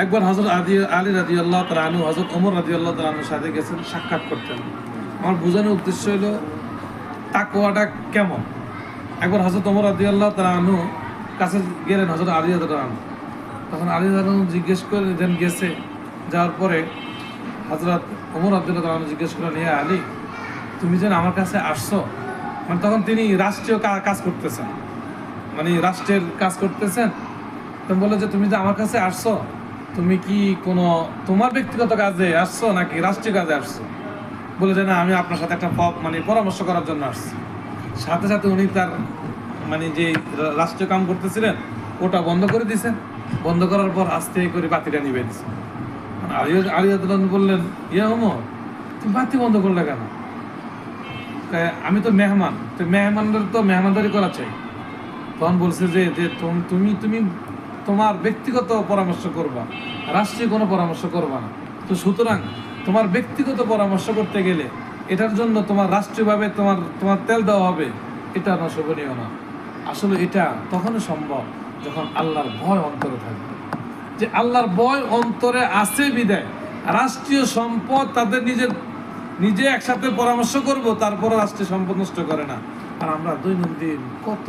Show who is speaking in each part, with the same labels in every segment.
Speaker 1: একবার হযরত আলী রাদিয়াল্লাহু তাআলা আনহু হযরত ওমর রাদিয়াল্লাহু তাআলা আনহুর সাথে গেছেন, সাক্ষাৎ করতেন। আমার বোঝানোর উদ্দেশ্য হলো তাকওয়াটা কেমন। একবার হযরত ওমর রাদিয়াল্লাহু তাআলা আনহু কাছে গেলেন হযরত আলী রাদিয়াল্লাহু তাআলা আনহু। তখন আলী রাদিয়াল্লাহু আনহু জিজ্ঞেস করে দেন, গেছে যাওয়ার পরে হযরত ওমর রাদিয়াল্লাহু তাআলা আনহু জিজ্ঞেস করলেন, ইয়া আলী, তুমি যেন আমার কাছে আসছো, মানে তখন তিনি রাষ্ট্রীয় কাজ করতেছেন, মানে রাষ্ট্রের কাজ করতেছেন। তো বলে যে তুমি যে আমার কাছে আসছো, তুমি কি কোনো তোমার ব্যক্তিগত কাজে আসছো নাকি রাষ্ট্রীয় কাজে আসছো? বলে যে না, আমি আপনার সাথে একটা মানে পরামর্শ করার জন্য আসছি। সাথে সাথে উনি তার মানে যে রাষ্ট্রীয় কাম করতেছিলেন ওটা বন্ধ করে দিয়েছেন। বন্ধ করার পর আস্তে করে বাতিটা নিভে দিয়েছেন। আলী রাদিয়াল্লাহু বললেন, ইয়া ওমর, তুমি বাতি বন্ধ করলে কেন? আমি তো মেহমান, তো মেহমানদের তো মেহমানদারি করা চাই। তখন বলছে যে তুমি তুমি তোমার ব্যক্তিগত পরামর্শ করবা, রাষ্ট্রীয় কোনো পরামর্শ করবা না। তো সুতরাং তোমার ব্যক্তিগত পরামর্শ করতে গেলে এটার জন্য তোমার রাষ্ট্রীয়ভাবে তোমার তেল দেওয়া হবে, এটা না, শোভনীয় না। আসলে এটা তখনই সম্ভব যখন আল্লাহর ভয় অন্তরে থাকবে। যে আল্লাহর ভয় অন্তরে আছে বিদায় রাষ্ট্রীয় সম্পদ তাদের নিজে একসাথে পরামর্শ করব, তারপরে রাষ্ট্রীয় সম্পদ নষ্ট করে না। আর আমরা দৈনন্দিন কত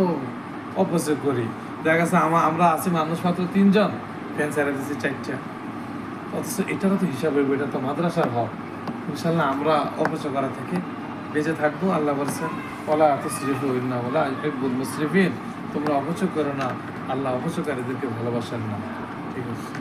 Speaker 1: অপচয় করি। দেখা গেছে আমরা আছি মানুষ মাত্র 3 জন, ফ্যান ছেড়ে দিচ্ছি 4টা। অথচ এটারও তো হিসাব হইব, এটা তো মাদ্রাসার হক। ইনশাল্লাহ আমরা অপচয় করা থেকে বেঁচে থাকবো। আল্লাহ বলছেন, ওয়ালা তুসরিফু ইন্না ওয়ালা ইউহিব্বুল মুসরিফিন, তোমরা অপচয় করো না, আল্লাহ অপচয়কারীদেরকে ভালোবাসেন না। ঠিক আছে।